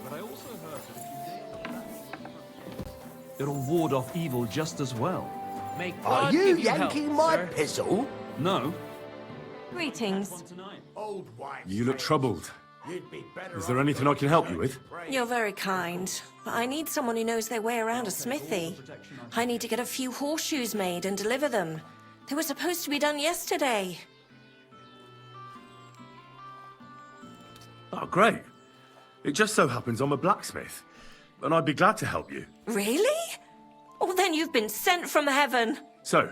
but I also heard that it'll ward off evil just as well. Are you yanking my pistol? No. Greetings. Old wife. You look troubled. You'd be better Is there anything I can help you with? You're very kind, but I need someone who knows their way around a smithy. I need to get a few horseshoes made and deliver them. They were supposed to be done yesterday. Oh, great. It just so happens I'm a blacksmith, and I'd be glad to help you. Really? Oh, then you've been sent from heaven. So,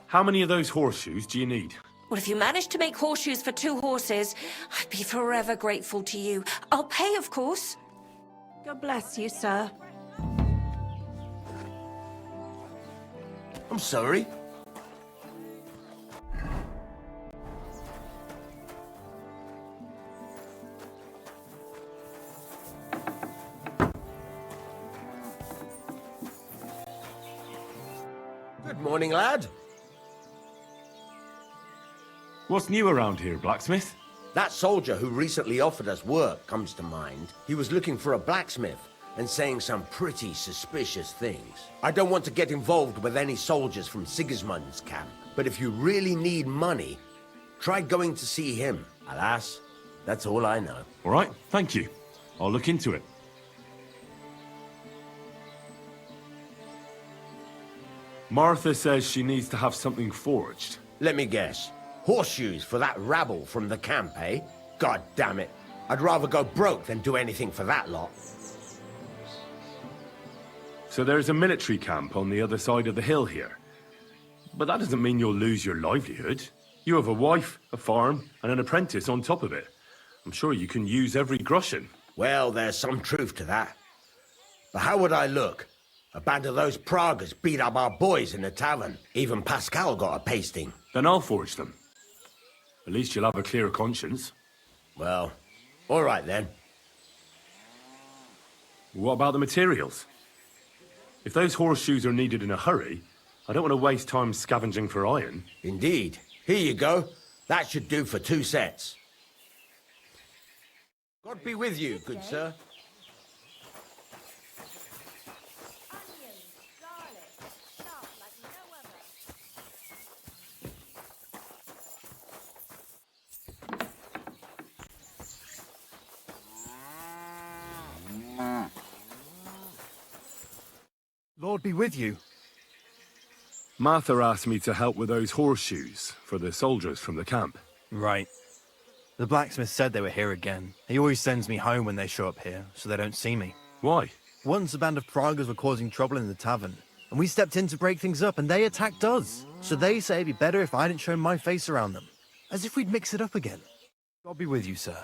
how many of those horseshoes do you need? Well, if you manage to make horseshoes for 2 horses, I'd be forever grateful to you. I'll pay, of course. God bless you, sir. I'm sorry. Good morning, lad. What's new around here, blacksmith? That soldier who recently offered us work comes to mind. He was looking for a blacksmith and saying some pretty suspicious things. I don't want to get involved with any soldiers from Sigismund's camp, but if you really need money, try going to see him. Alas, that's all I know. All right, thank you. I'll look into it. Martha says she needs to have something forged. Let me guess. Horseshoes for that rabble from the camp, eh? God damn it. I'd rather go broke than do anything for that lot. So there's a military camp on the other side of the hill here. But that doesn't mean you'll lose your livelihood. You have a wife, a farm, and an apprentice on top of it. I'm sure you can use every groschen. Well, there's some truth to that. But how would I look? A band of those Pragas beat up our boys in the tavern. Even Pascal got a pasting. Then I'll forge them. At least you'll have a clear conscience. Well, all right then. What about the materials? If those horseshoes are needed in a hurry, I don't want to waste time scavenging for iron. Indeed. Here you go. That should do for 2 sets. God be with you, good sir. Lord be with you. Martha asked me to help with those horseshoes for the soldiers from the camp. Right. The blacksmith said they were here again. He always sends me home when they show up here, so they don't see me. Why? Once a band of Pragas were causing trouble in the tavern, and we stepped in to break things up, and they attacked us. So they say it'd be better if I didn't show my face around them. As if we'd mix it up again. God be with you, sir.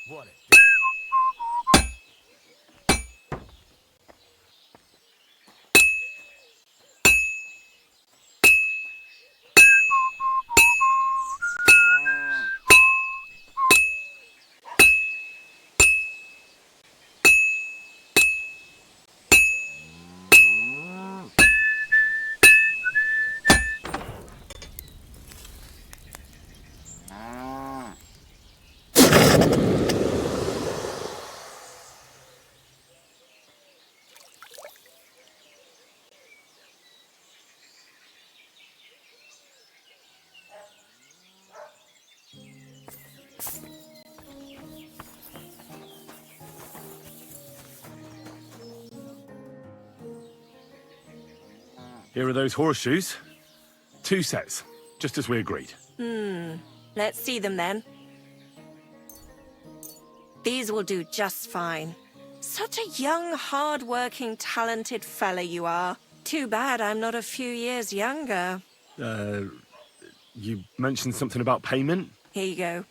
What a... Here are those horseshoes. 2 sets, just as we agreed. Let's see them then. These will do just fine. Such a young, hard-working, talented fella you are. Too bad I'm not a few years younger. You mentioned something about payment? Here you go.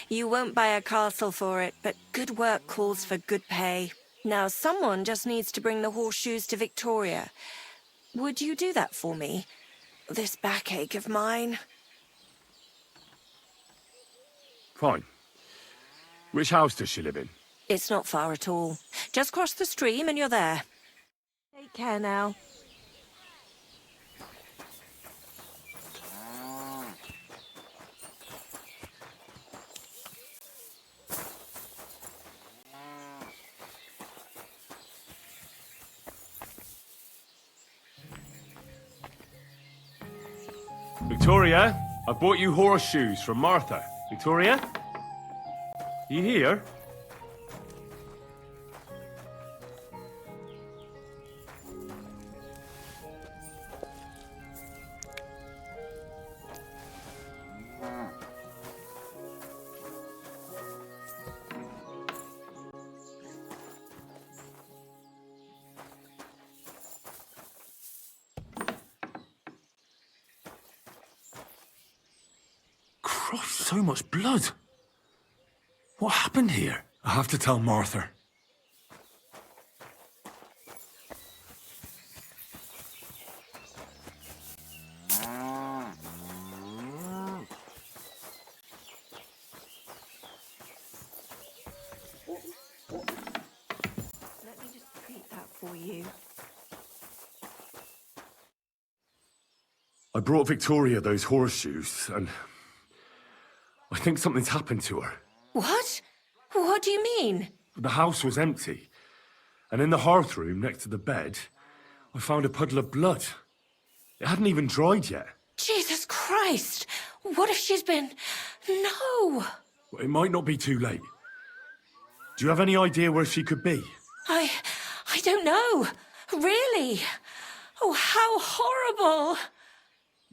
You won't buy a castle for it, but good work calls for good pay. Now, someone just needs to bring the horseshoes to Victoria. Would you do that for me? This backache of mine. Fine. Which house does she live in? It's not far at all. Just cross the stream and you're there. Take care now. Victoria, I bought you horseshoes from Martha. Victoria? You here? Christ, so much blood. What happened here? I have to tell Martha. Let me just treat that for you. I brought Victoria those horseshoes, and I think something's happened to her. What? What do you mean? The house was empty, and in the hearth room next to the bed, I found a puddle of blood. It hadn't even dried yet. Jesus Christ! What if she's been... No! It might not be too late. Do you have any idea where she could be? I don't know. Really? Oh, how horrible!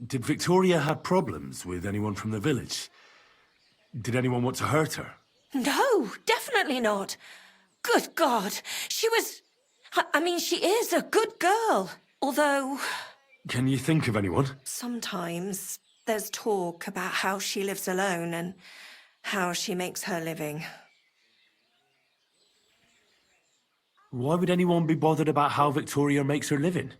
Did Victoria have problems with anyone from the village? Did anyone want to hurt her? No, definitely not. Good God, she was... I mean, she is a good girl. Although... Can you think of anyone? Sometimes there's talk about how she lives alone and how she makes her living. Why would anyone be bothered about how Victoria makes her living?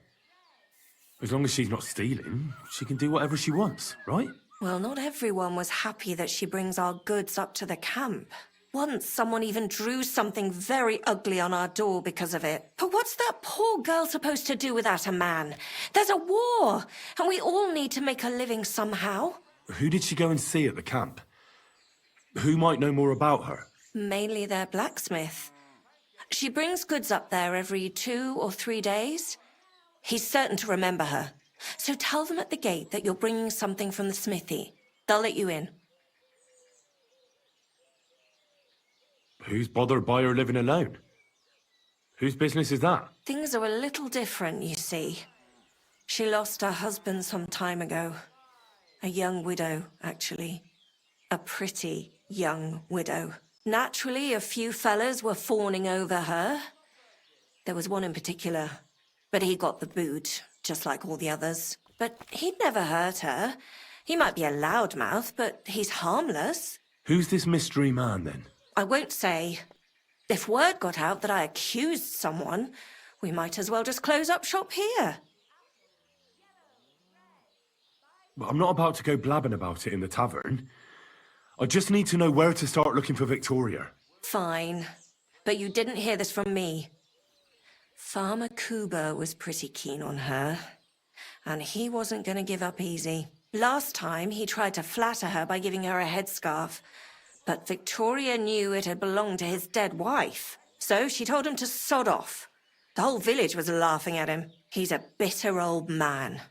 As long as she's not stealing, she can do whatever she wants, right? Well, not everyone was happy that she brings our goods up to the camp. Once, someone even drew something very ugly on our door because of it. But what's that poor girl supposed to do without a man? There's a war, and we all need to make a living somehow. Who did she go and see at the camp? Who might know more about her? Mainly their blacksmith. She brings goods up there every 2 or 3 days. He's certain to remember her. So tell them at the gate that you're bringing something from the smithy. They'll let you in. Who's bothered by her living alone? Whose business is that? Things are a little different, you see. She lost her husband some time ago. A young widow, actually. A pretty young widow. Naturally, a few fellas were fawning over her. There was one in particular, but he got the boot, just like all the others. But he'd never hurt her. He might be a loudmouth, but he's harmless. Who's this mystery man, then? I won't say. If word got out that I accused someone, we might as well just close up shop here. Well, I'm not about to go blabbing about it in the tavern. I just need to know where to start looking for Victoria. Fine. But you didn't hear this from me. Farmer Kuba was pretty keen on her. And he wasn't going to give up easy. Last time, he tried to flatter her by giving her a headscarf. But Victoria knew it had belonged to his dead wife. So she told him to sod off. The whole village was laughing at him. He's a bitter old man.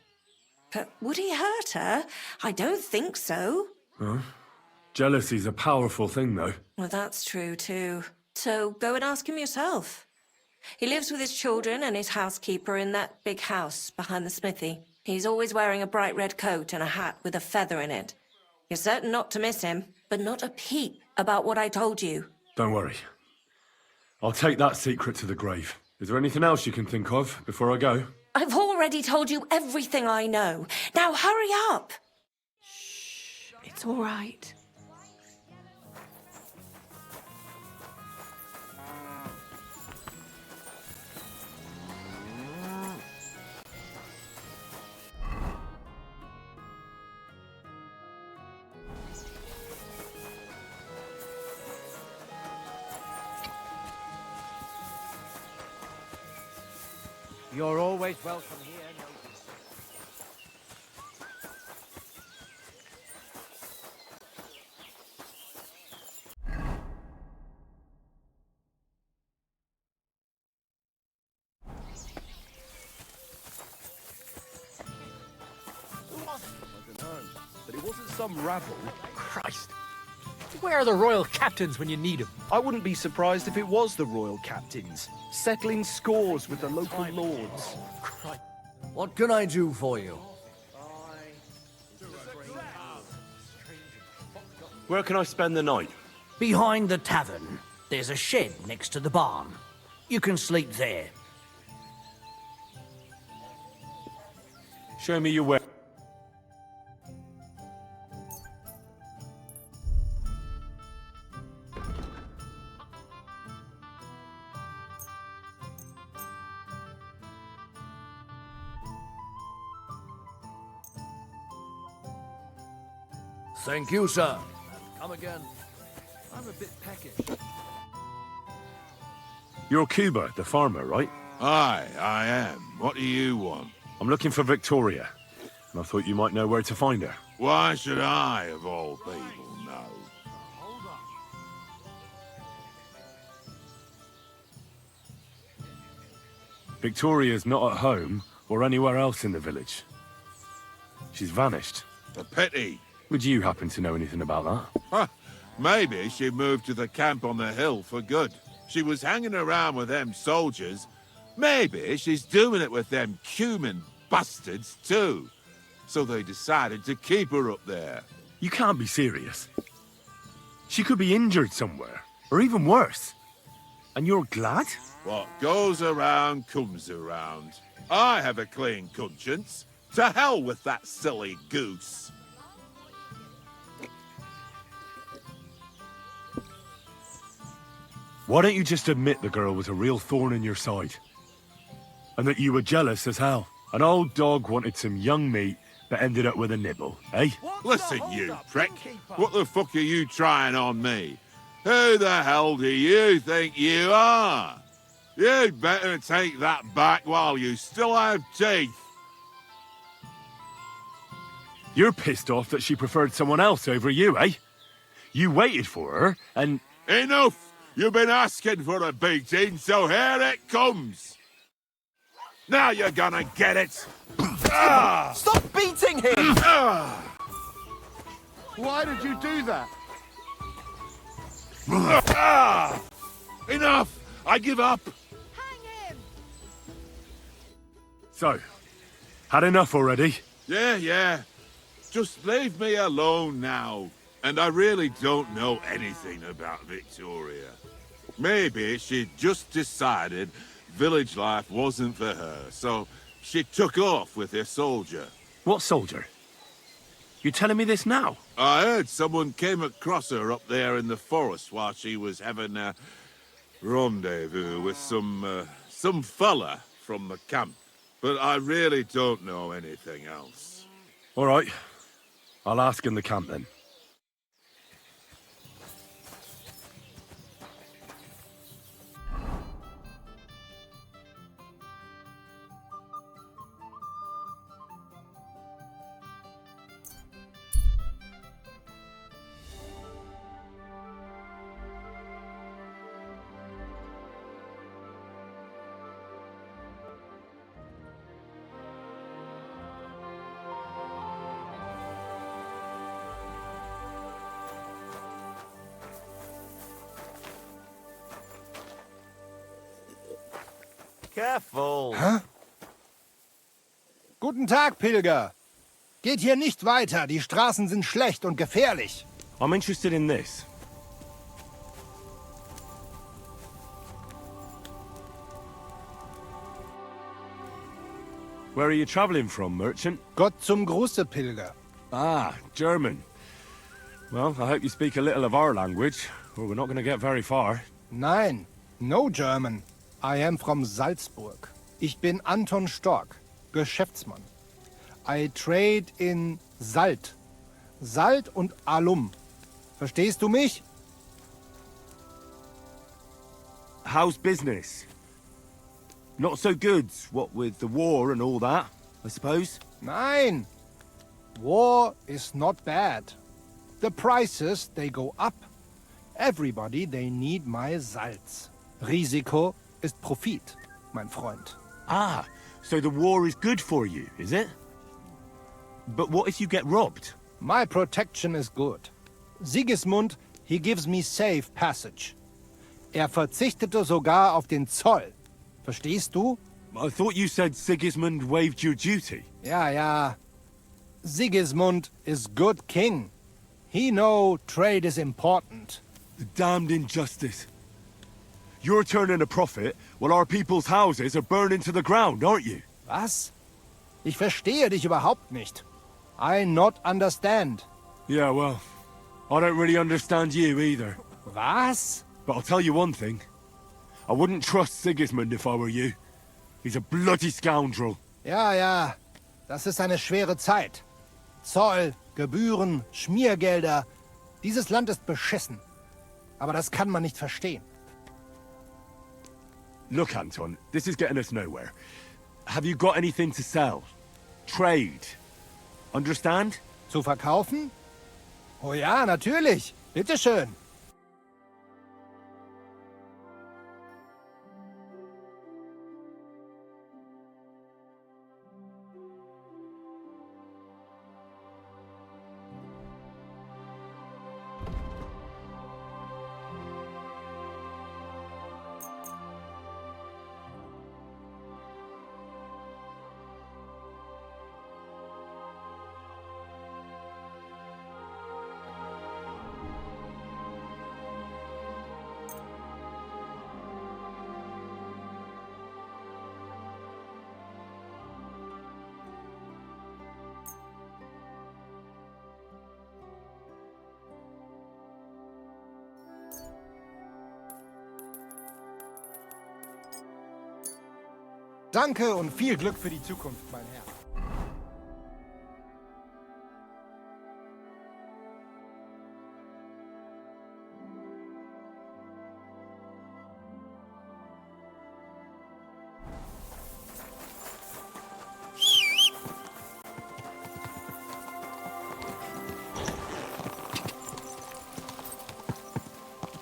But would he hurt her? I don't think so. Huh? Jealousy's a powerful thing, though. Well, that's true, too. So go and ask him yourself. He lives with his children and his housekeeper in that big house behind the smithy. He's always wearing a bright red coat and a hat with a feather in it. You're certain not to miss him, but not a peep about what I told you. Don't worry. I'll take that secret to the grave. Is there anything else you can think of before I go? I've already told you everything I know. Now hurry up! Shh, it's all right. You're always welcome here, Notice. But it wasn't some rabble. Christ. Where are the royal captains when you need them? I wouldn't be surprised if it was the royal captains, settling scores with the local lords. Christ. What can I do for you? Where can I spend the night? Behind the tavern, there's a shed next to the barn. You can sleep there. Show me your way. Thank you, sir. Come again. I'm a bit peckish. You're Cuba, the farmer, right? Aye, I am. What do you want? I'm looking for Victoria, and I thought you might know where to find her. Why should I, of all people, know? Victoria's not at home or anywhere else in the village. She's vanished. A pity. Would you happen to know anything about that? Huh. Maybe she moved to the camp on the hill for good. She was hanging around with them soldiers. Maybe she's doing it with them cumin bastards too. So they decided to keep her up there. You can't be serious. She could be injured somewhere, or even worse. And you're glad? What goes around comes around. I have a clean conscience. To hell with that silly goose. Why don't you just admit the girl was a real thorn in your side? And that you were jealous as hell. An old dog wanted some young meat, but ended up with a nibble, eh? Listen, you prick. What the fuck are you trying on me? Who the hell do you think you are? You'd better take that back while you still have teeth. You're pissed off that she preferred someone else over you, eh? You waited for her, and... Enough! You've been asking for a beating, so here it comes! Now you're gonna get it! Ah! Stop beating him! Ah! Why did you do that? Ah! Enough! I give up! So, had enough already? Yeah. Just leave me alone now. And I really don't know anything about Victoria. Maybe she just decided village life wasn't for her, so she took off with her soldier. What soldier? You're telling me this now? I heard someone came across her up there in the forest while she was having a rendezvous with some fella from the camp. But I really don't know anything else. All right. I'll ask in the camp then. Careful. Guten Tag, Pilger. Geht hier nicht weiter. Die Straßen sind schlecht und gefährlich. I'm interested in this. Where are you traveling from, merchant? Gott zum Gruße, Pilger. Ah, German. Well, I hope you speak a little of our language, or we're not going to get very far. Nein, no German. I am from Salzburg. Ich bin Anton Stork, Geschäftsmann. I trade in Salt. Salt und Alum. Verstehst du mich? How's business? Not so good, what with the war and all that, I suppose? Nein. War is not bad. The prices, they go up. Everybody, they need my Salz. Risiko ist Profit, mein Freund. Ah, so the war is good for you, is it? But what if you get robbed? My protection is good. Sigismund, he gives me safe passage. Verzichtete sogar auf den Zoll. Verstehst du? I thought you said Sigismund waived your duty. Ja, ja. Sigismund is good king. He know trade is important. The damned injustice. You're turning a profit while our people's houses are burning to the ground, aren't you? Was? Ich verstehe dich überhaupt nicht. I not understand. Yeah, well, I don't really understand you either. Was? But I'll tell you one thing. I wouldn't trust Sigismund if I were you. He's a bloody scoundrel. Ja, ja. Das ist eine schwere Zeit. Zoll, Gebühren, Schmiergelder. Dieses Land ist beschissen. Aber das kann man nicht verstehen. Look, Anton, this is getting us nowhere. Have you got anything to sell? Trade? Understand? Zu verkaufen? Oh ja, natürlich. Bitteschön. Danke und viel Glück für die Zukunft, mein Herr.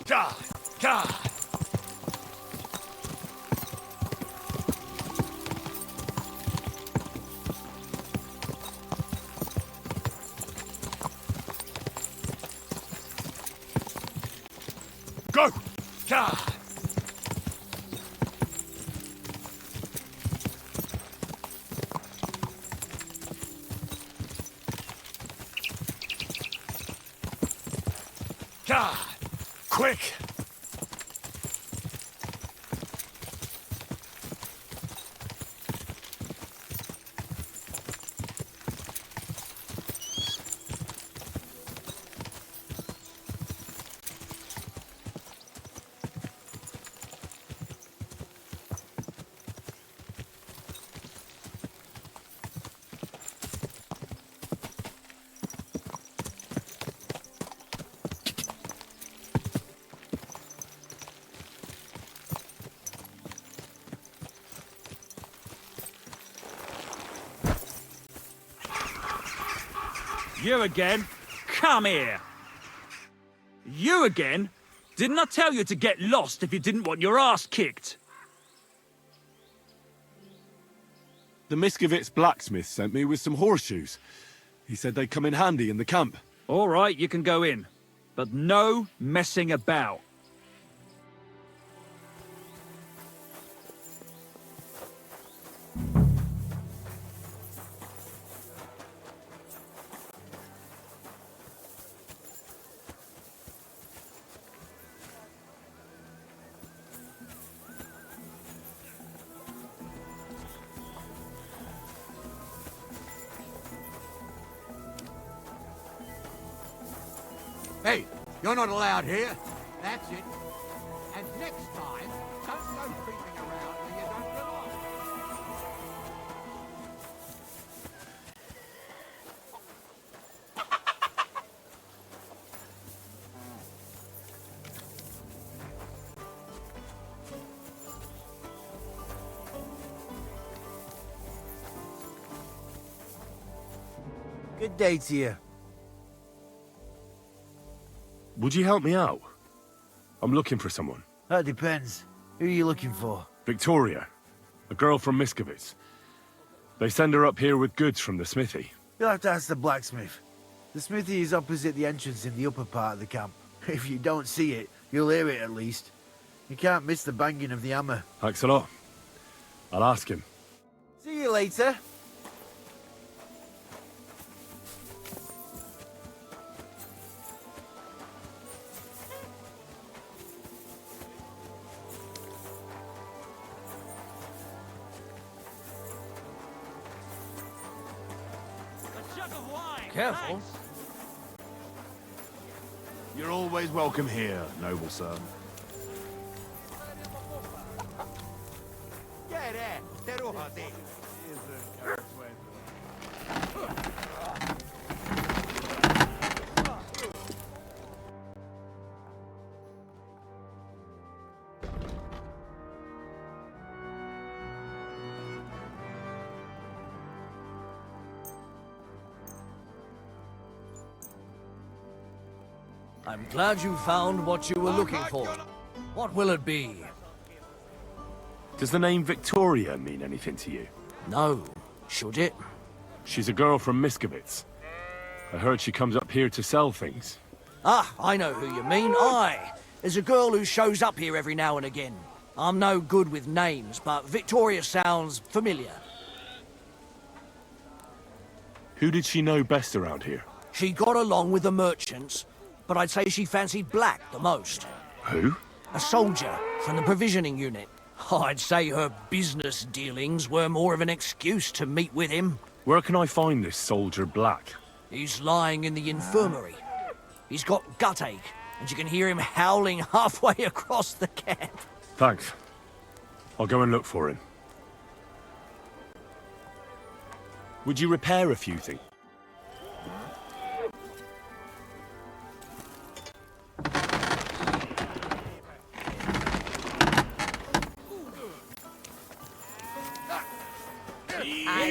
God! God! Go! God! God! Quick! You again? Come here. You again? Didn't I tell you to get lost if you didn't want your ass kicked? The Miskovitz blacksmith sent me with some horseshoes. He said they'd come in handy in the camp. All right, you can go in. But no messing about. Hey, you're not allowed here. That's it. And next time, don't go creeping around where you don't belong. Good day to you. Would you help me out? I'm looking for someone. That depends. Who are you looking for? Victoria, a girl from Missables. They send her up here with goods from the smithy. You'll have to ask the blacksmith. The smithy is opposite the entrance in the upper part of the camp. If you don't see it, you'll hear it at least. You can't miss the banging of the hammer. Thanks a lot. I'll ask him. See you later. Careful. You're always welcome here, noble sir. I'm glad you found what you were looking for. What will it be? Does the name Victoria mean anything to you? No. Should it? She's a girl from Missables. I heard she comes up here to sell things. Ah, I know who you mean. There's a girl who shows up here every now and again. I'm no good with names, but Victoria sounds familiar. Who did she know best around here? She got along with the merchants, but I'd say she fancied Black the most. Who? A soldier from the provisioning unit. I'd say her business dealings were more of an excuse to meet with him. Where can I find this soldier Black? He's lying in the infirmary. He's got guttache, and you can hear him howling halfway across the camp. Thanks. I'll go and look for him. Would you repair a few things?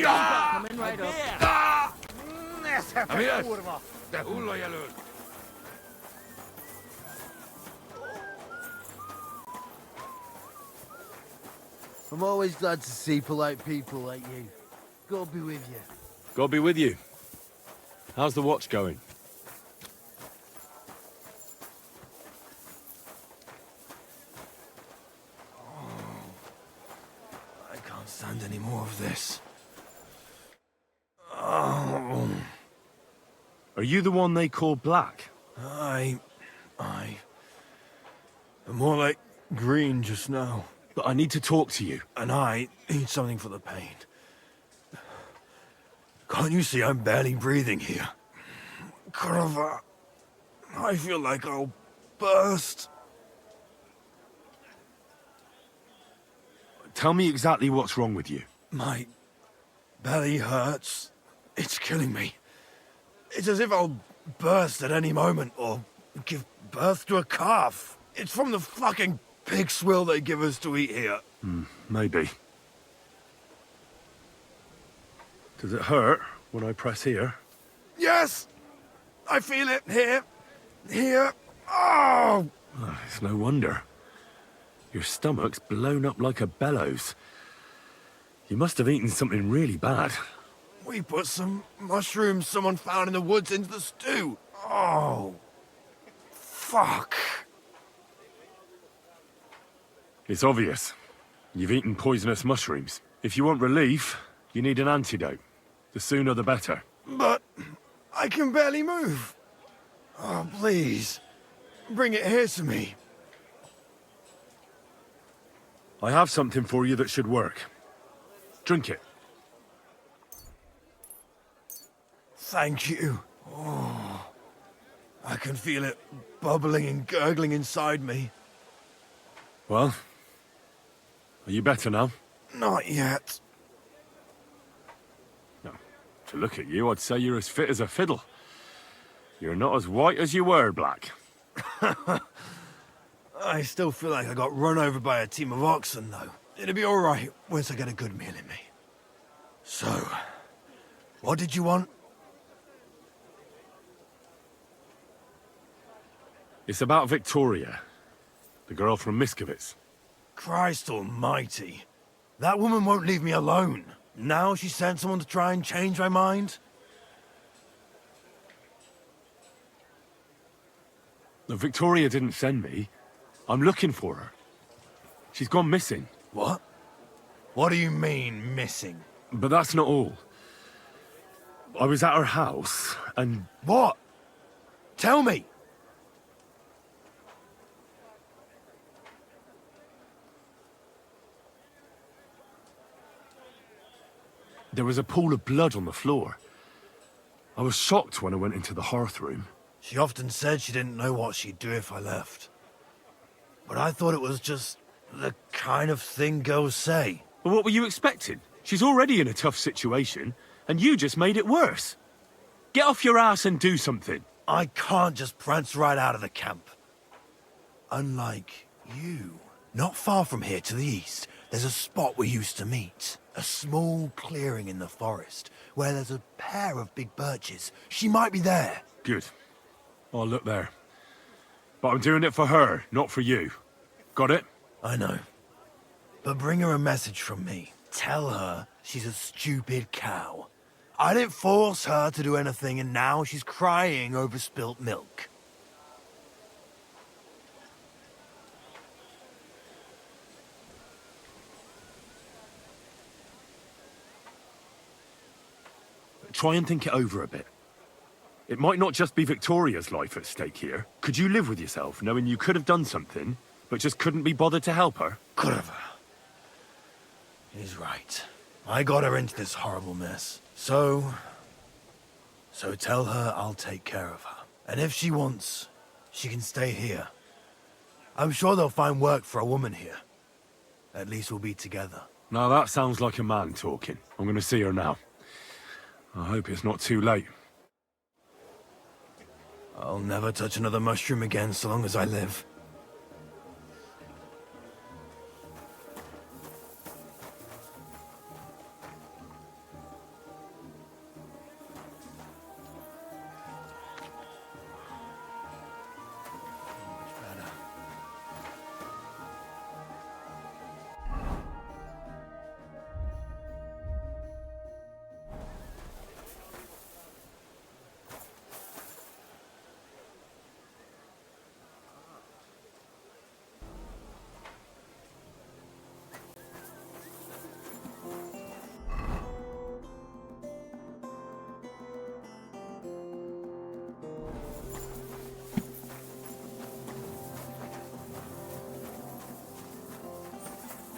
Coming right up. I'm always glad to see polite people like you. God be with you. God be with you. How's the watch going? I can't stand any more of this. Are you the one they call Black? I'm more like green just now. But I need to talk to you. And I need something for the pain. Can't you see I'm barely breathing here? Kurva, I feel like I'll burst. Tell me exactly what's wrong with you. My belly hurts. It's killing me. It's as if I'll burst at any moment or give birth to a calf. It's from the fucking pig swill they give us to eat here. Maybe. Does it hurt when I press here? Yes! I feel it here. Here. Oh! It's no wonder. Your stomach's blown up like a bellows. You must have eaten something really bad. We put some mushrooms someone found in the woods into the stew. Oh. Fuck. It's obvious. You've eaten poisonous mushrooms. If you want relief, you need an antidote. The sooner the better. But I can barely move. Oh, please. Bring it here to me. I have something for you that should work. Drink it. Thank you. Oh. I can feel it bubbling and gurgling inside me. Well, are you better now? Not yet. No. To look at you, I'd say you're as fit as a fiddle. You're not as white as you were, Black. I still feel like I got run over by a team of oxen, though. It'll be all right once I get a good meal in me. So, what did you want? It's about Victoria, the girl from Missables. Christ almighty. That woman won't leave me alone. Now she sent someone to try and change my mind? No, Victoria didn't send me. I'm looking for her. She's gone missing. What? What do you mean, missing? But that's not all. I was at her house, and... What? Tell me! There was a pool of blood on the floor. I was shocked when I went into the hearth room. She often said she didn't know what she'd do if I left. But I thought it was just the kind of thing girls say. But what were you expecting? She's already in a tough situation, and you just made it worse. Get off your ass and do something. I can't just prance right out of the camp. Unlike you. Not far from here to the east, there's a spot we used to meet. A small clearing in the forest, where there's a pair of big birches. She might be there. Good. I'll look there. But I'm doing it for her, not for you. Got it? I know. But bring her a message from me. Tell her she's a stupid cow. I didn't force her to do anything, and now she's crying over spilt milk. Try and think it over a bit. It might not just be Victoria's life at stake here. Could you live with yourself, knowing you could have done something, but just couldn't be bothered to help her? Could have. He's right. I got her into this horrible mess. So tell her I'll take care of her. And if she wants, she can stay here. I'm sure they'll find work for a woman here. At least we'll be together. Now that sounds like a man talking. I'm going to see her now. I hope it's not too late. I'll never touch another mushroom again so long as I live.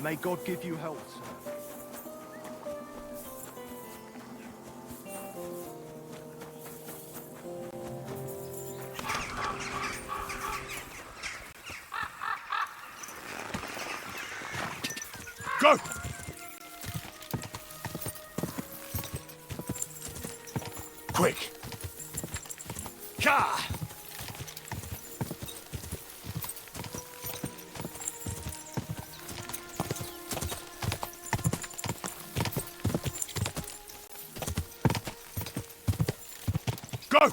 May God give you health, sir. Go! Quick! Ka! Go!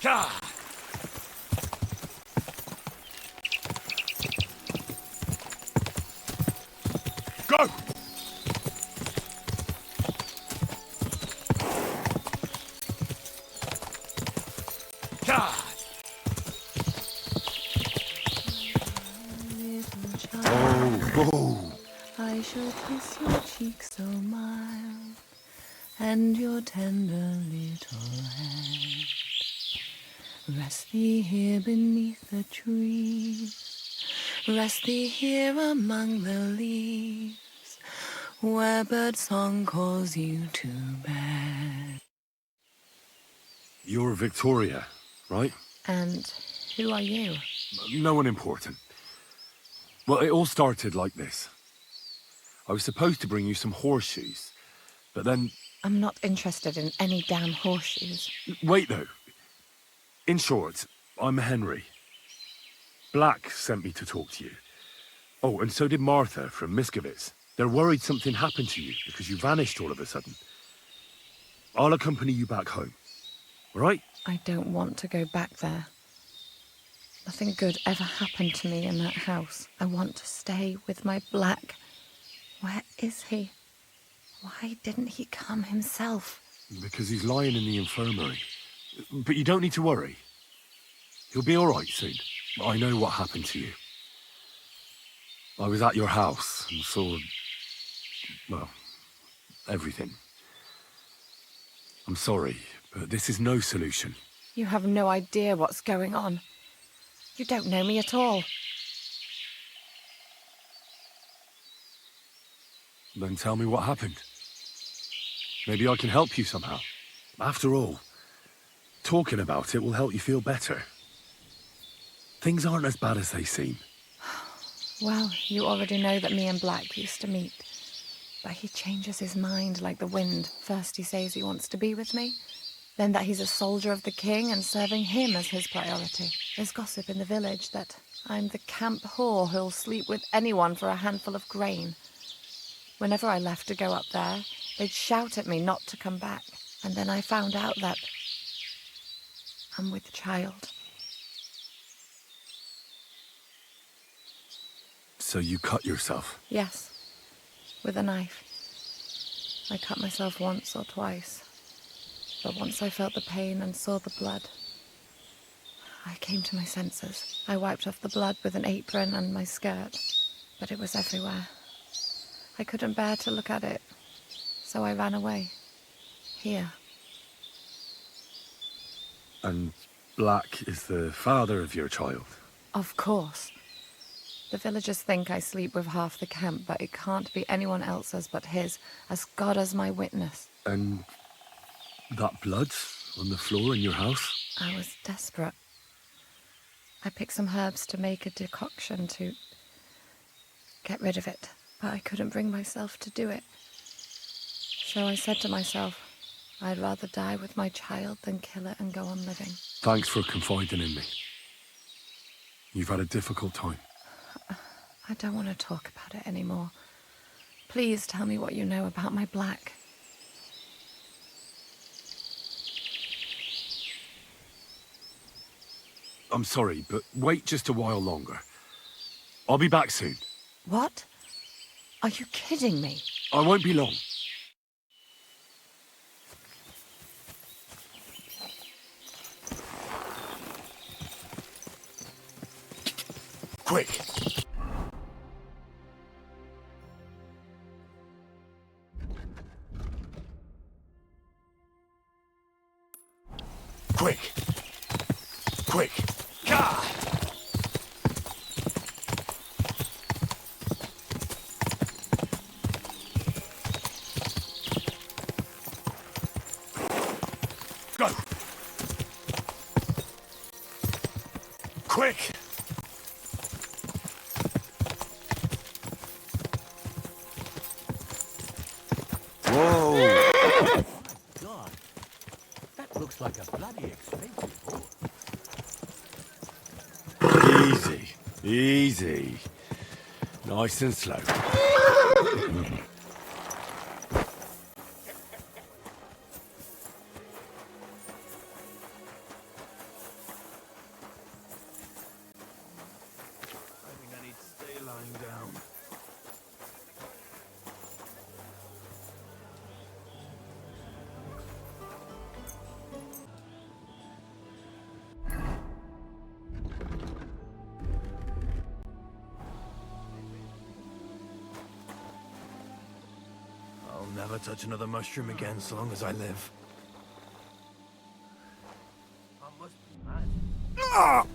Ka! Go! Ka! Oh, I shall kiss your cheek so mild, lend your tender little hand. Rest thee here beneath the trees, rest thee here among the leaves, where bird song calls you to bed. You're Victoria, right? And who are you? No one important. Well, it all started like this. I was supposed to bring you some horseshoes, but then... I'm not interested in any damn horseshoes. Wait, though. In short, I'm Henry. Black sent me to talk to you. Oh, and so did Martha from Missables. They're worried something happened to you because you vanished all of a sudden. I'll accompany you back home. All right? I don't want to go back there. Nothing good ever happened to me in that house. I want to stay with my Black. Where is he? Why didn't he come himself? Because he's lying in the infirmary. But you don't need to worry. He'll be all right soon. I know what happened to you. I was at your house and saw... well, everything. I'm sorry, but this is no solution. You have no idea what's going on. You don't know me at all. Then tell me what happened. Maybe I can help you somehow. After all, talking about it will help you feel better. Things aren't as bad as they seem. Well, you already know that me and Black used to meet. But he changes his mind like the wind. First he says he wants to be with me, then that he's a soldier of the king and serving him as his priority. There's gossip in the village that I'm the camp whore who'll sleep with anyone for a handful of grain. Whenever I left to go up there, they'd shout at me not to come back. And then I found out that I'm with child. So you cut yourself? Yes, with a knife. I cut myself once or twice. But once I felt the pain and saw the blood, I came to my senses. I wiped off the blood with an apron and my skirt, but it was everywhere. I couldn't bear to look at it, so I ran away. Here. And Black is the father of your child? Of course. The villagers think I sleep with half the camp, but it can't be anyone else's but his, as God as my witness. And that blood on the floor in your house? I was desperate. I picked some herbs to make a decoction to get rid of it, but I couldn't bring myself to do it. So I said to myself, I'd rather die with my child than kill it and go on living. Thanks for confiding in me. You've had a difficult time. I don't want to talk about it anymore. Please tell me what you know about my Black. I'm sorry, but wait just a while longer. I'll be back soon. What? Are you kidding me? I won't be long. Quick! Quick! Quick! Gah! Go! Quick! Whoa! God, that looks like a bloody expensive horse. Easy, easy. Nice and slow. never touch another mushroom again so long as I live. I must be mad.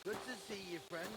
Good to see you, friend.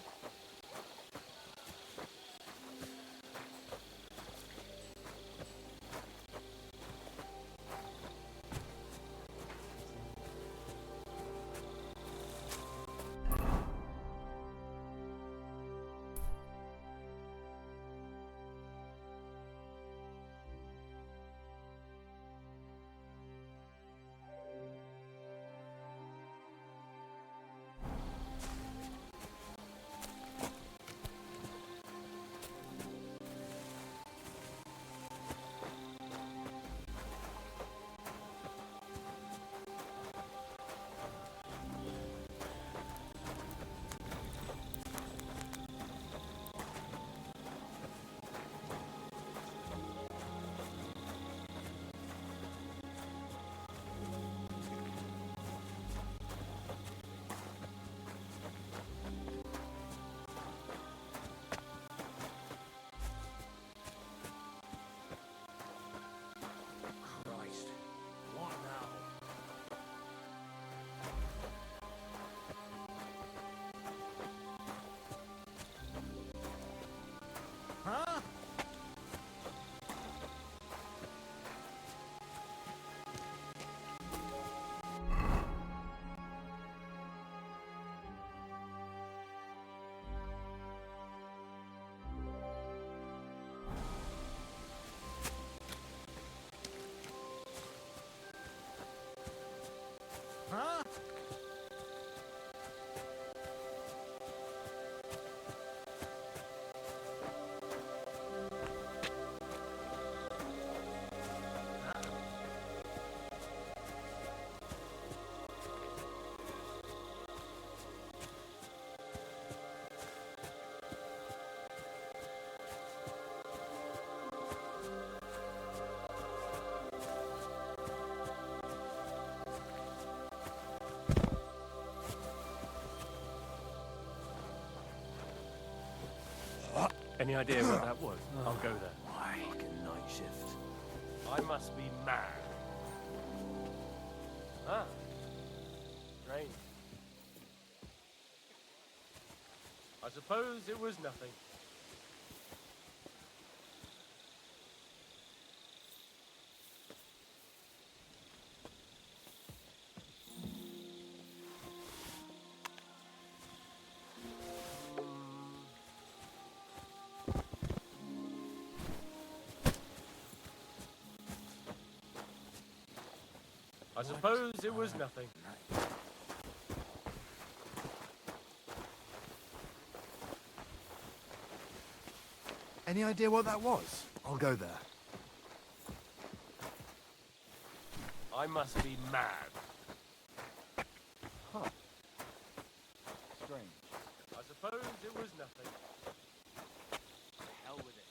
Any idea what that was? I'll go there. Why? Fucking night shift. I must be mad. Ah. Strange. I suppose it was nothing. I suppose it was nothing. Any idea what that was? I'll go there. I must be mad. Huh. Strange. I suppose it was nothing. Hell with it.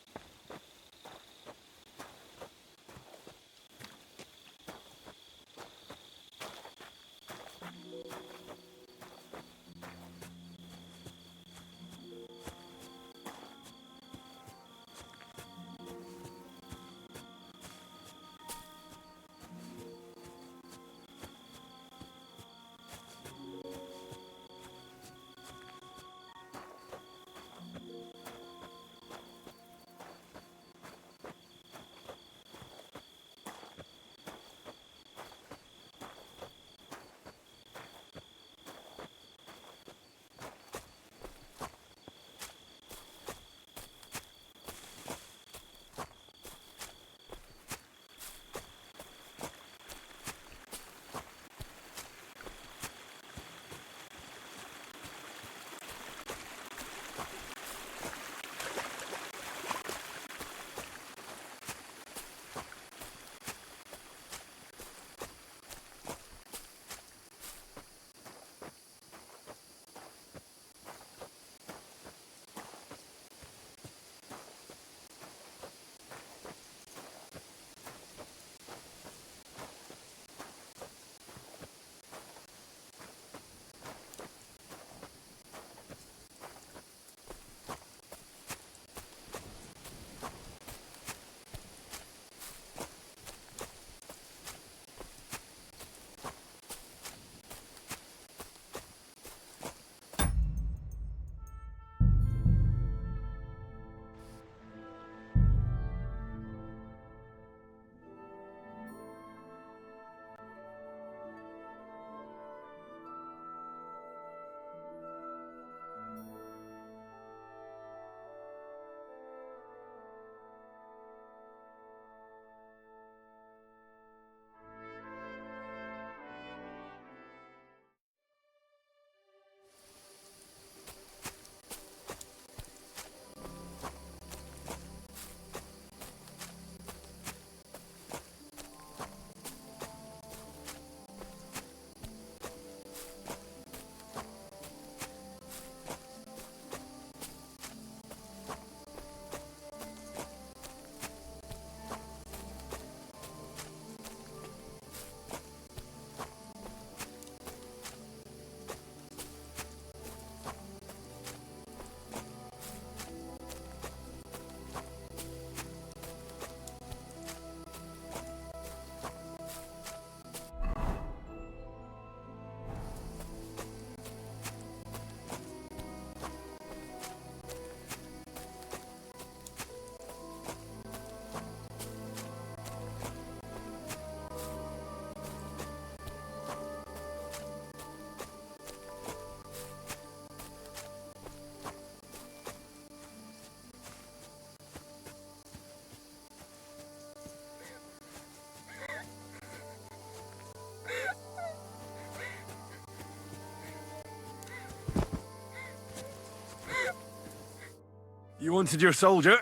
You wanted your soldier?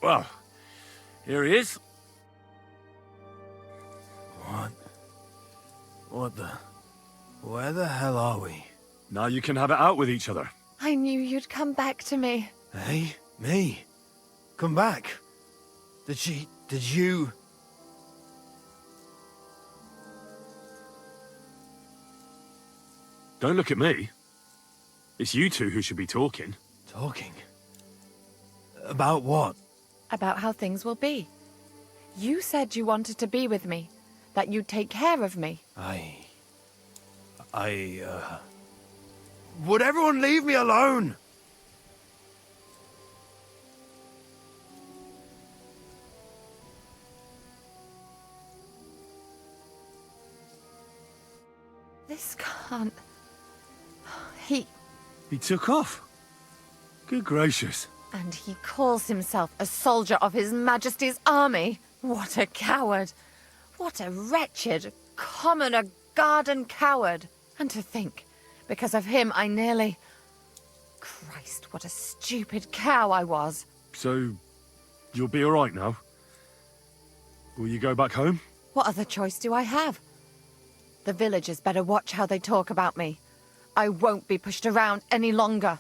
Well, here he is. What the... Where the hell are we? Now you can have it out with each other. I knew you'd come back to me. Hey? Me? Come back? Did you... Don't look at me. It's you two who should be talking. Talking? About what? About how things will be. You said you wanted to be with me, that you'd take care of me. Would everyone leave me alone? This can't... He took off. Good gracious. And he calls himself a soldier of His Majesty's army? What a coward. What a wretched, commoner garden coward. And to think, because of him I nearly... Christ, what a stupid cow I was. So, you'll be all right now? Will you go back home? What other choice do I have? The villagers better watch how they talk about me. I won't be pushed around any longer.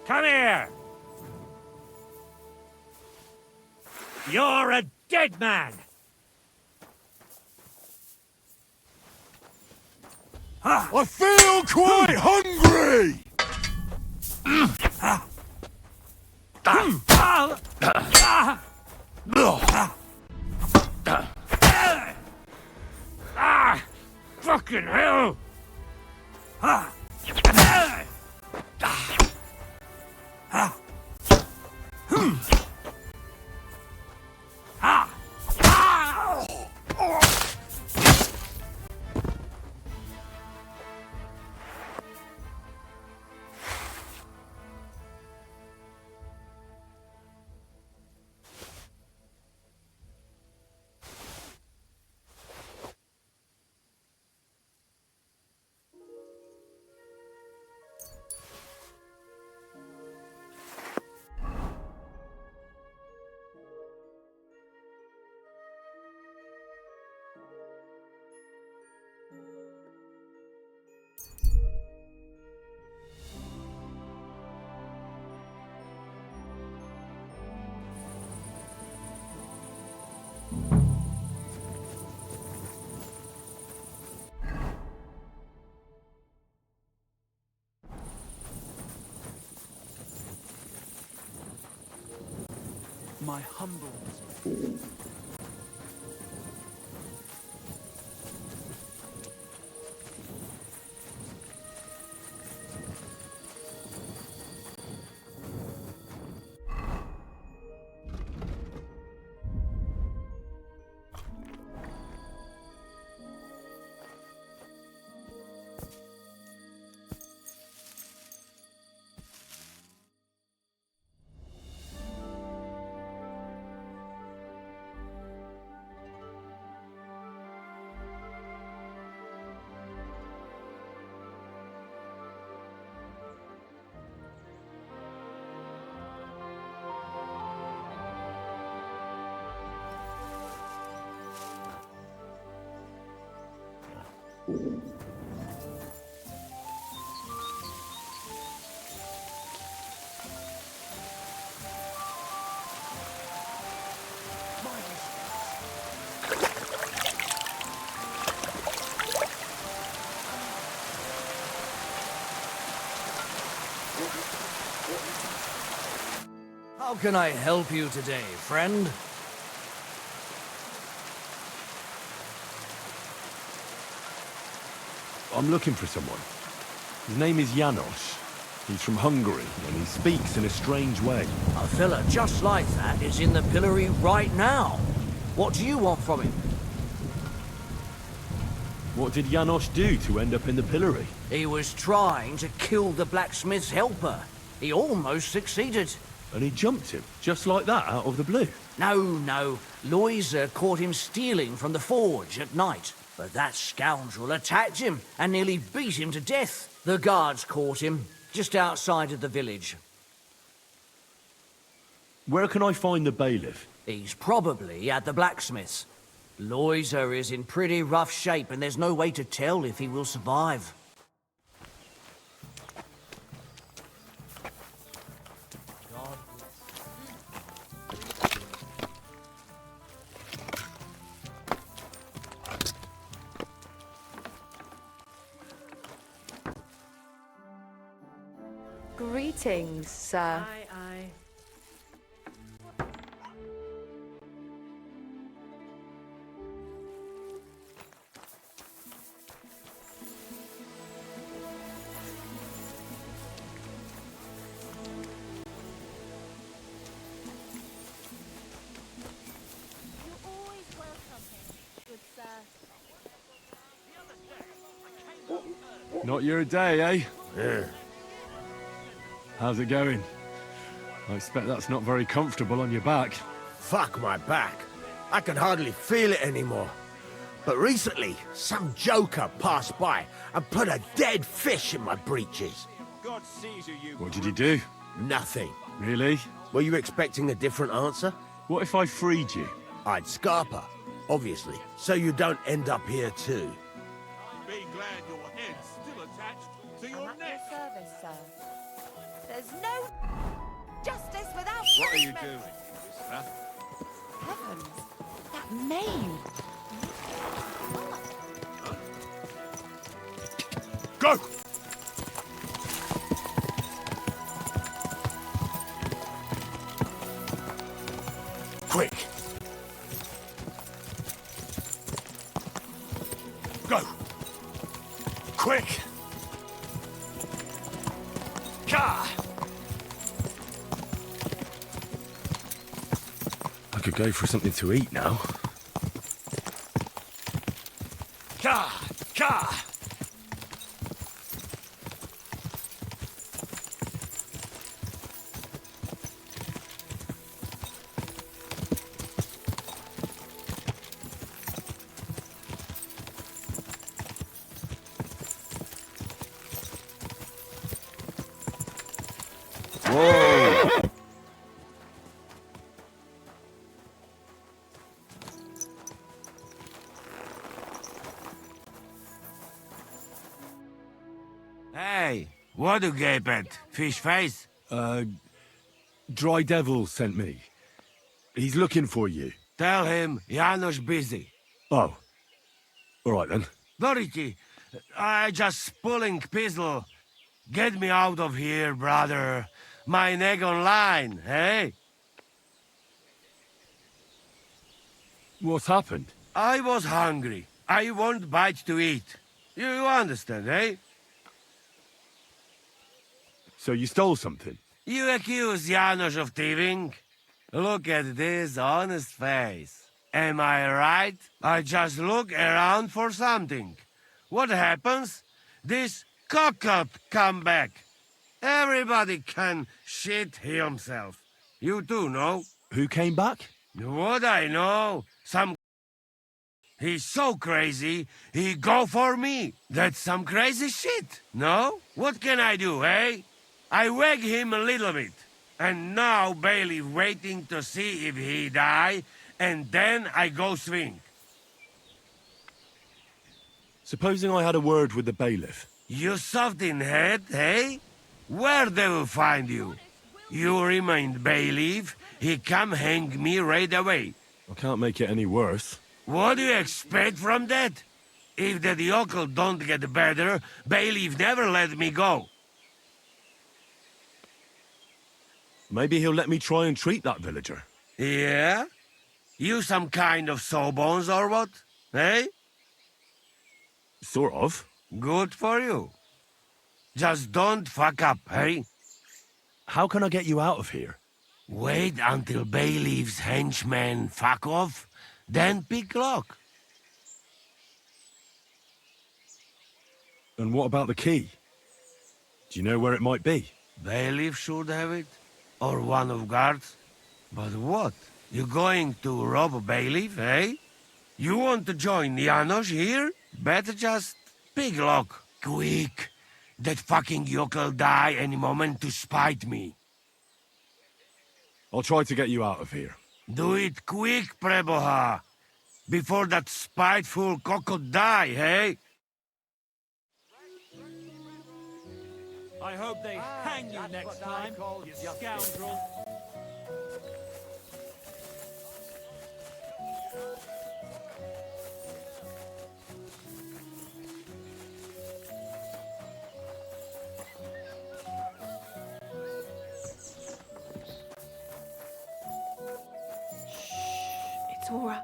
Come here! You're a dead man! I feel quite hungry! Fucking hell! My humble... How can I help you today, friend? I'm looking for someone. His name is Janos. He's from Hungary, and he speaks in a strange way. A fella just like that is in the pillory right now. What do you want from him? What did Janos do to end up in the pillory? He was trying to kill the blacksmith's helper. He almost succeeded. And he jumped him, just like that, out of the blue? No. Loiser caught him stealing from the forge at night. But that scoundrel attacked him and nearly beat him to death. The guards caught him, just outside of the village. Where can I find the bailiff? He's probably at the blacksmith's. Loiser is in pretty rough shape and there's no way to tell if he will survive. Greetings, sir. Aye. Not your day, eh? Yeah. How's it going? I expect that's not very comfortable on your back. Fuck my back. I can hardly feel it anymore. But recently, some joker passed by and put a dead fish in my breeches. God sees you. What did he do? Nothing. Really? Were you expecting a different answer? What if I freed you? I'd scarper, obviously, so you don't end up here too. Be glad your head's still attached to your neck. Service, sir. There's no justice without What are you punishment. doing, mister? Heavens, that maid. Go! Quick! Go! Quick! Ka! I could go for something to eat now. Ka! Ka! Whoa! Hey, what you gape at? Fish face? Dry Devil sent me. He's looking for you. Tell him Janos busy. Oh. All right, then. Dorothy, I just pulling pistol. Get me out of here, brother. My neck on line, hey? What's happened? I was hungry. I want bite to eat. You understand, eh? So you stole something? You accuse Janos of thieving? Look at this honest face. Am I right? I just look around for something. What happens? This cock-up come back. Everybody can shit himself. You too, no? Who came back? What I know? Some... He's so crazy, he go for me. That's some crazy shit, no? What can I do, eh? I wag him a little bit. And now Bailey waiting to see if he die, and then I go swing. Supposing I had a word with the bailiff. You soft in head, eh? Where they will find you? You remain bailiff, he come hang me right away. I can't make it any worse. What do you expect from that? If the yokel don't get better, bailiff never let me go. Maybe he'll let me try and treat that villager. Yeah? You some kind of sawbones or what? Eh? Sort of. Good for you. Just don't fuck up, eh? How can I get you out of here? Wait until Bayleaf's henchmen fuck off, then pick lock. And what about the key? Do you know where it might be? Bayleaf should have it. Or one of guards. But what? You going to rob Bayleaf, eh? You want to join Janos here? Better just pick lock. Quick. That fucking yokel die any moment to spite me. I'll try to get you out of here. Do it quick, Preboha. Before that spiteful cockle die, eh? I hope they hang you next time, you scoundrel. It's all right.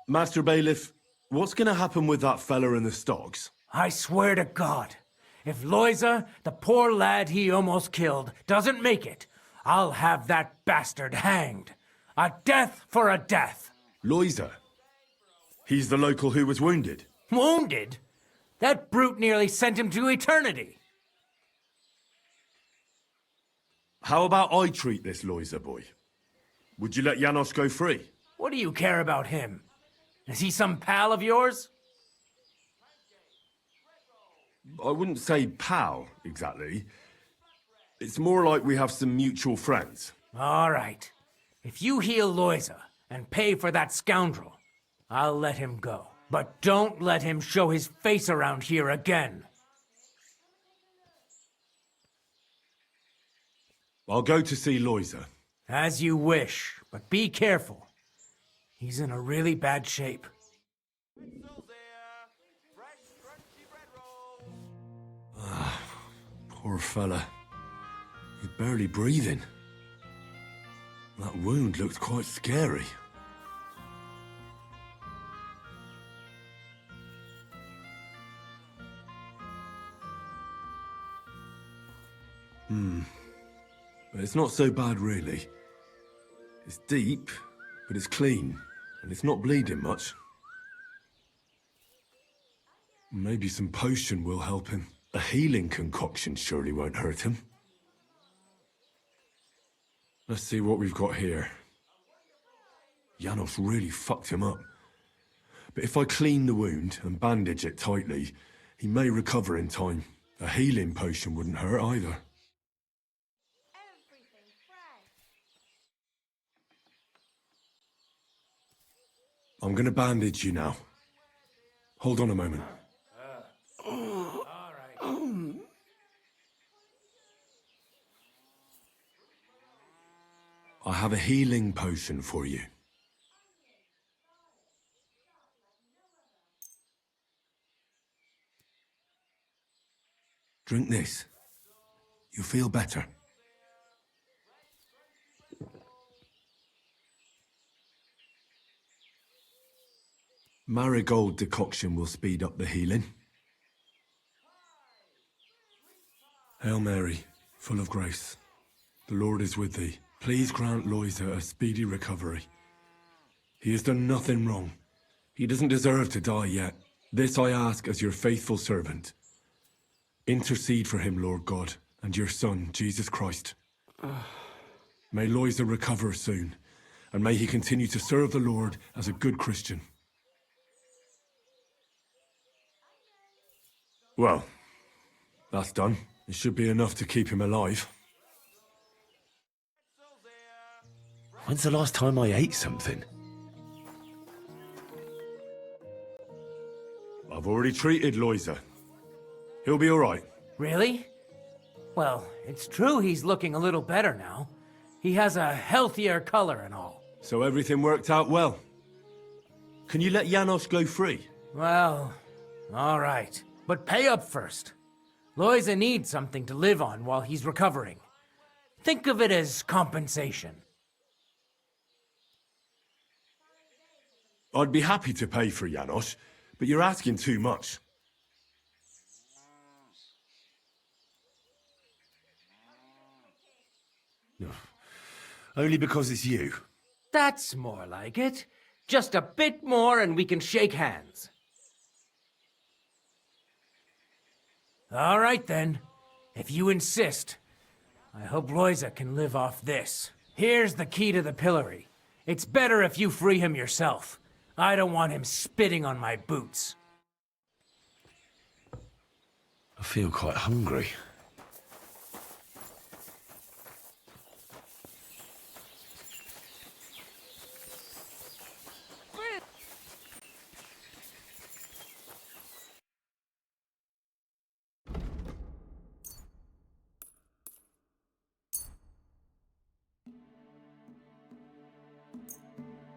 Master Bailiff, what's gonna happen with that fella in the stocks? I swear to God, if Loiza, the poor lad he almost killed, doesn't make it, I'll have that bastard hanged. A death for a death. Loiza? He's the local who was wounded. Wounded? That brute nearly sent him to eternity. How about I treat this Loiza boy? Would you let Janos go free? What do you care about him? Is he some pal of yours? I wouldn't say pal, exactly. It's more like we have some mutual friends. All right. If you heal Loiza and pay for that scoundrel, I'll let him go. But don't let him show his face around here again. I'll go to see Loiza. As you wish, but be careful. He's in a really bad shape. Poor fella. He's barely breathing. That wound looked quite scary. But it's not so bad, really. It's deep, but it's clean, and it's not bleeding much. Maybe some potion will help him. A healing concoction surely won't hurt him. Let's see what we've got here. Janos really fucked him up. But if I clean the wound and bandage it tightly, he may recover in time. A healing potion wouldn't hurt either. I'm gonna bandage you now. Hold on a moment. I have a healing potion for you. Drink this. You'll feel better. Marigold decoction will speed up the healing. Hail Mary, full of grace. The Lord is with thee. Please grant Loiza a speedy recovery. He has done nothing wrong. He doesn't deserve to die yet. This I ask as your faithful servant. Intercede for him, Lord God, and your Son, Jesus Christ. May Loiza recover soon, and may he continue to serve the Lord as a good Christian. Well, that's done. It should be enough to keep him alive. When's the last time I ate something? I've already treated Loiza. He'll be all right. Really? Well, it's true he's looking a little better now. He has a healthier color and all. So everything worked out well. Can you let Janos go free? Well, all right. But pay up first. Loiza needs something to live on while he's recovering. Think of it as compensation. I'd be happy to pay for Janos, but you're asking too much. No. Only because it's you. That's more like it. Just a bit more and we can shake hands. All right, then. If you insist. I hope Loiza can live off this. Here's the key to the pillory. It's better if you free him yourself. I don't want him spitting on my boots. I feel quite hungry.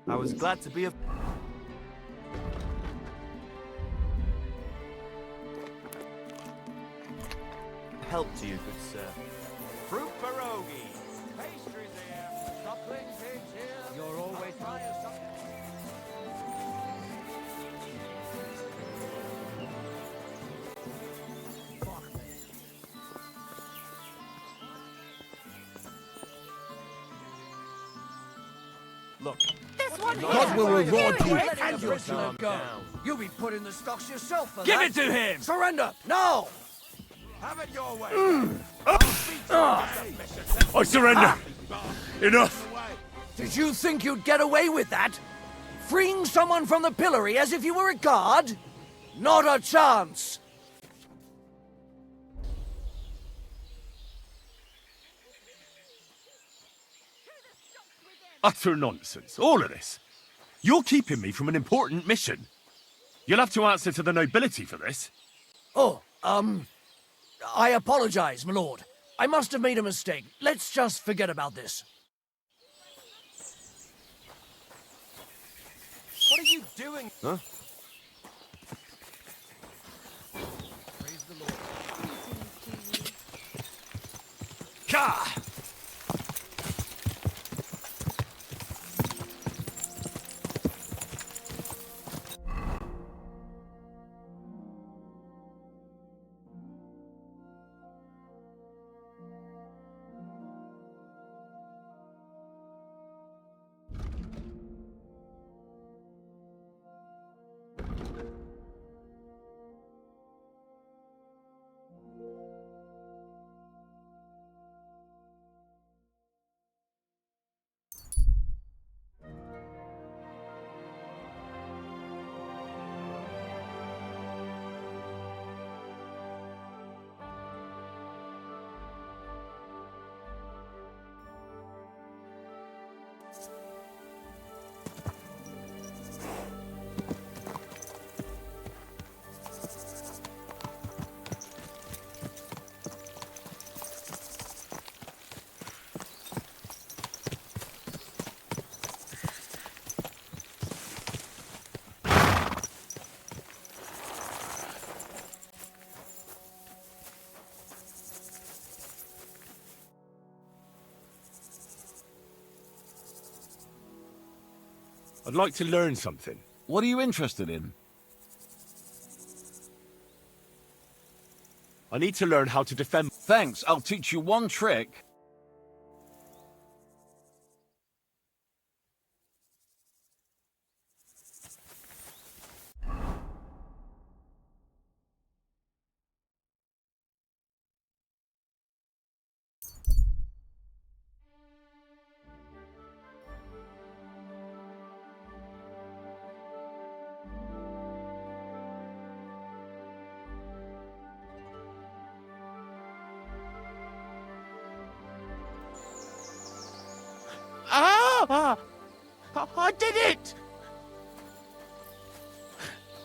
I was glad to be of help to you, good sir. Fruit pierogi. Pastries here. Suckling pigs here. You're always trying something. Look. This one God will reward you. And your son go. You'll be putting the stocks yourself for Give that. it to him! Surrender! No! Have it your way. I surrender! Enough! Did you think you'd get away with that? Freeing someone from the pillory as if you were a guard? Not a chance! Utter nonsense, all of this. You're keeping me from an important mission. You'll have to answer to the nobility for this. Oh, I apologize, my lord. I must have made a mistake. Let's just forget about this. What are you doing? Huh? Praise the Lord. Ka! I'd like to learn something. What are you interested in? I need to learn how to defend... Thanks, I'll teach you one trick. I did it!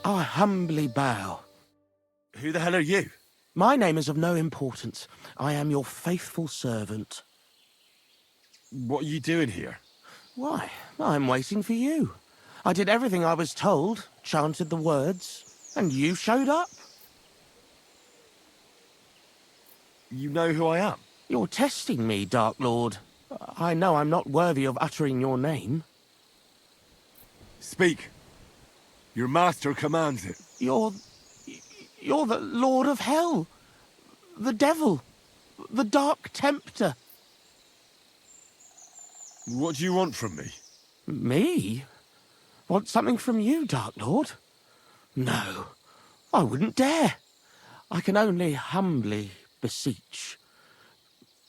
I humbly bow. Who the hell are you? My name is of no importance. I am your faithful servant. What are you doing here? Why, I'm waiting for you. I did everything I was told, chanted the words, and you showed up. You know who I am? You're testing me, Dark Lord. I know I'm not worthy of uttering your name. Speak. Your master commands it. You're the Lord of Hell. The Devil. The Dark Tempter. What do you want from me? Me? Want something from you, Dark Lord? No, I wouldn't dare. I can only humbly beseech,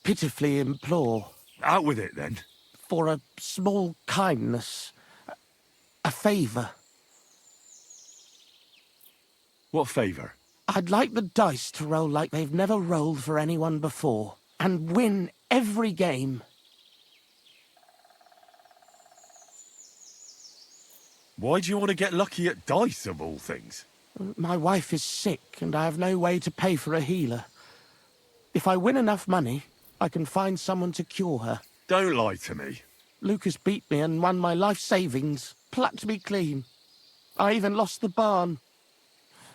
pitifully implore. Out with it, then. For a small kindness, a favour. What favour? I'd like the dice to roll like they've never rolled for anyone before, and win every game. Why do you want to get lucky at dice, of all things? My wife is sick, and I have no way to pay for a healer. If I win enough money, I can find someone to cure her. Don't lie to me. Lucas beat me and won my life savings, plucked me clean. I even lost the barn.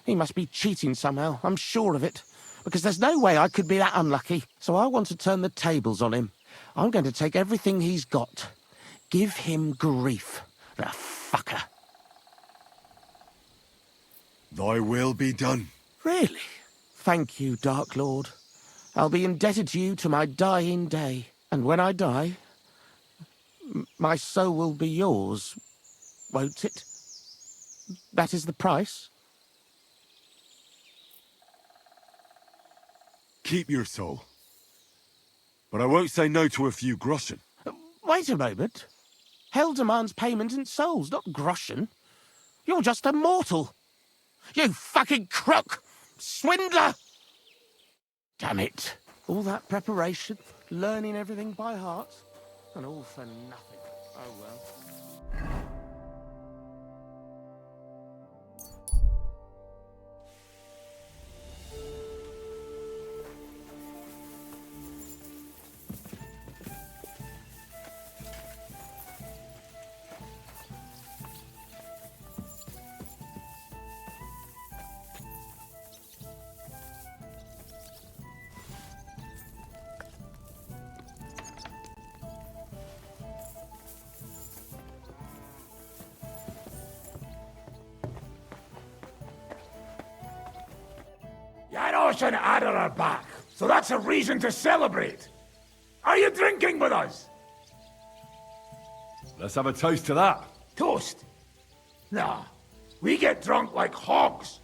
He must be cheating somehow, I'm sure of it, because there's no way I could be that unlucky. So I want to turn the tables on him. I'm going to take everything he's got. Give him grief, the fucker. Thy will be done. Really? Thank you, Dark Lord. I'll be indebted to you to my dying day. And when I die, my soul will be yours, won't it? That is the price? Keep your soul. But I won't say no to a few groschen. Wait a moment. Hell demands payment in souls, not groschen. You're just a mortal. You fucking crook! Swindler! Damn it. All that preparation, learning everything by heart, and all for nothing. Oh well. Janos and Ada are back, so that's a reason to celebrate. Are you drinking with us? Let's have a toast to that. Toast? Nah, we get drunk like hogs.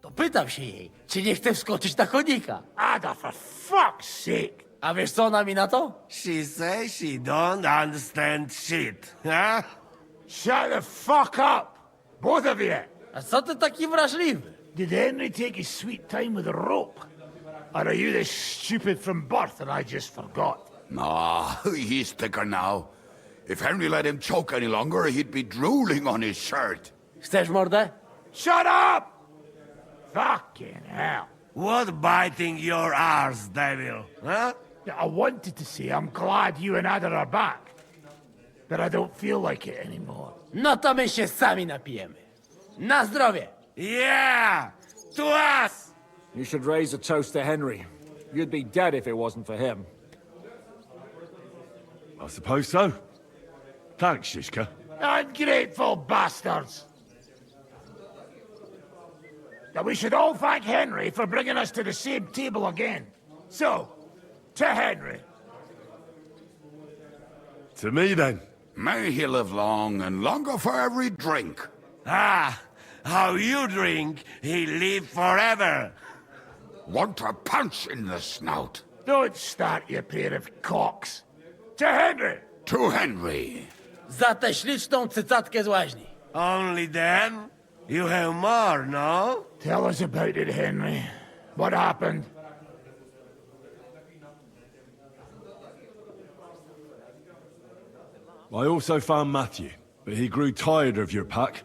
To pytam się jej, czy nie chce wskoczyć na konika. Ada, for fuck's sake. A wiesz co ona mi na to? She says she don't understand shit, huh? Shut the fuck up, both of you. A co ty taki wrażliwy? Did Henry take his sweet time with a rope? Or are you this stupid from birth and I just forgot? Nah, he's thicker now. If Henry let him choke any longer, he'd be drooling on his shirt. Chcesz mordę? Shut up! Fucking hell. What biting your arse, devil, huh? I wanted to say I'm glad you and Ada are back. But I don't feel like it anymore. No to my się sami napijemy. Na zdrowie! Yeah! To us! You should raise a toast to Henry. You'd be dead if it wasn't for him. I suppose so. Thanks, Shishka. Ungrateful bastards! Now we should all thank Henry for bringing us to the same table again. So, to Henry. To me, then. May he live long and longer for every drink. Ah, how you drink, he live forever. Want a punch in the snout. Don't start, you pair of cocks. To Henry! To Henry. Za tę śliczną cycatkę z łaźni. Only then? You have more, no? Tell us about it, Henry. What happened? I also found Matthew, but he grew tired of your pack.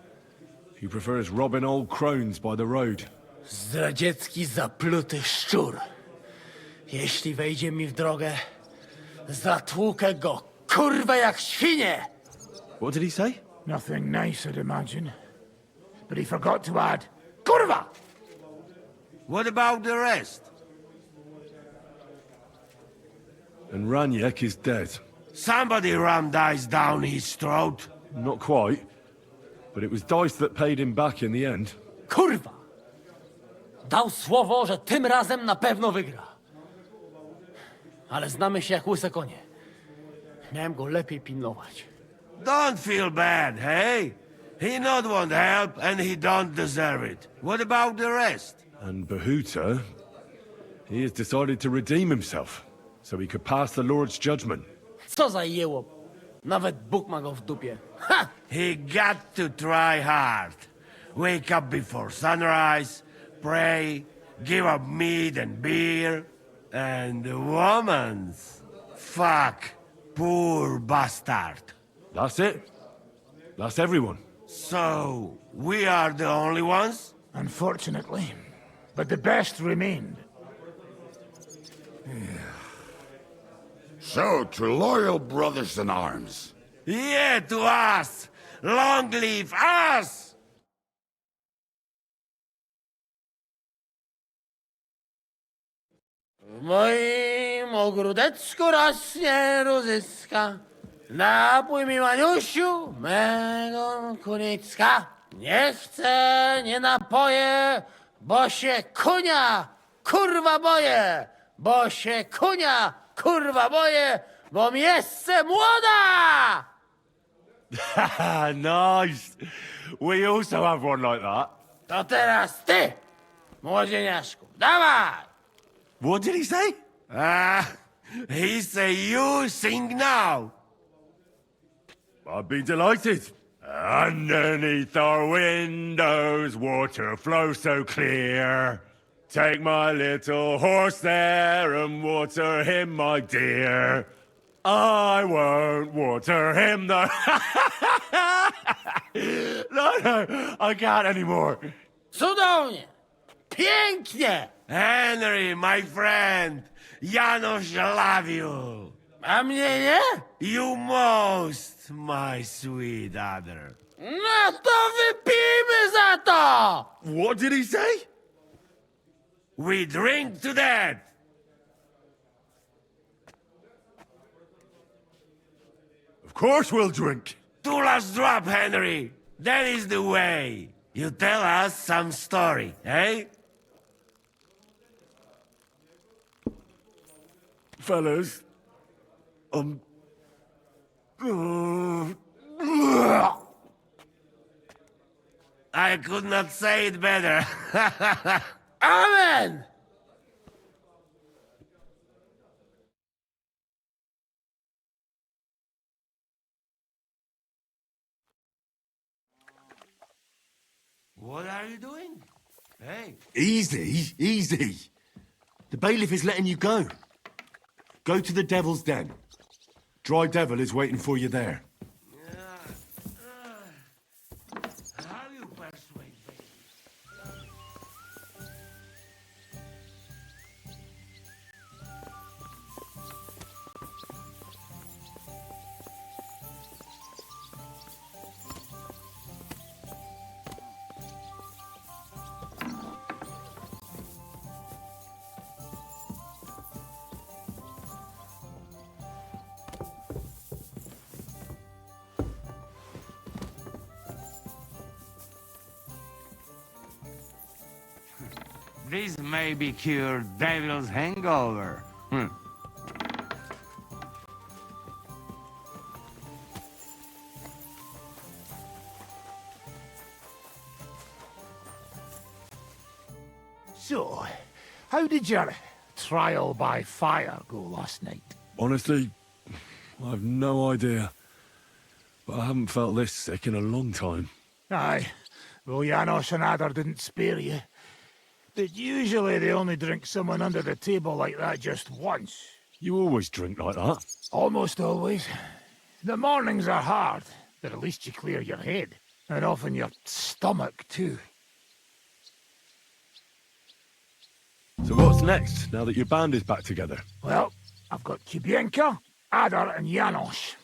He prefers robbing old crones by the road. Zdradziecki, zapluty szczur. Jeśli wejdzie mi w drogę, zatłukę go, kurwa, jak świnie! What did he say? Nothing nice, I'd imagine. But he forgot to add, Kurva! What about the rest? And Raniek is dead. Somebody rammed dice down his throat. Not quite. But it was Dice that paid him back in the end. Kurwa! Dał słowo, że tym razem na pewno wygra. Ale znamy się jak łyse konie. Miałem go lepiej pilnować. Don't feel bad, hey? He not want help, and he don't deserve it. What about the rest? And Bahuta, he has decided to redeem himself, so he could pass the Lord's judgment. Co za jełop. Nawet Bóg ma go w dupie. Ha! He got to try hard. Wake up before sunrise, pray, give up meat and beer, and womans. Fuck, poor bastard. That's it. That's everyone. So, we are the only ones? Unfortunately. But the best remained. So, to loyal brothers in arms. Yeah, to us! Long live us! W moim ogródeczku rośnie różyska. Napój mi, Maniusiu, mego kunicka. Nie chcę, nie napoję, bo się kunia, kurwa boję. Bo się kunia, kurwa boję, bo miejsce młoda! Nice. We also have one like that. To teraz ty, młodzieniaszku, dawaj! What did he say? He say you sing now. I'd be delighted. Underneath our windows, water flows so clear. Take my little horse there and water him, my dear. I won't water him, though. No, I can't anymore. Cudownie! Pięknie! Henry, my friend, Janusz love you. A mnie nie? You most, my sweet other. No to wypijmy za to! What did he say? We drink to that. Of course we'll drink. Two last drop, Henry. That is the way. You tell us some story, eh? Fellas, I could not say it better. Amen! What are you doing? Hey. Easy, easy. The bailiff is letting you go. Go to the Devil's Den. Dry Devil is waiting for you there. How you persuade me? This may be cured devil's hangover. So, how did your trial by fire go last night? Honestly, I've no idea. But I haven't felt this sick in a long time. Aye, well, Janos and Adar didn't spare you. But usually they only drink someone under the table like that just once. You always drink like that? Almost always. The mornings are hard, but at least you clear your head. And often your stomach, too. So what's next, now that your band is back together? Well, I've got Kubienka, Adar and Janos.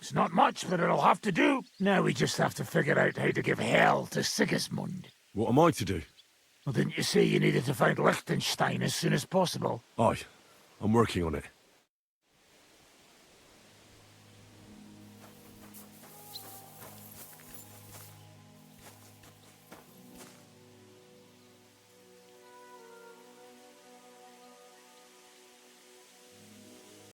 It's not much, but it'll have to do. Now we just have to figure out how to give hell to Sigismund. What am I to do? Well, didn't you say you needed to find Liechtenstein as soon as possible? Aye, I'm working on it.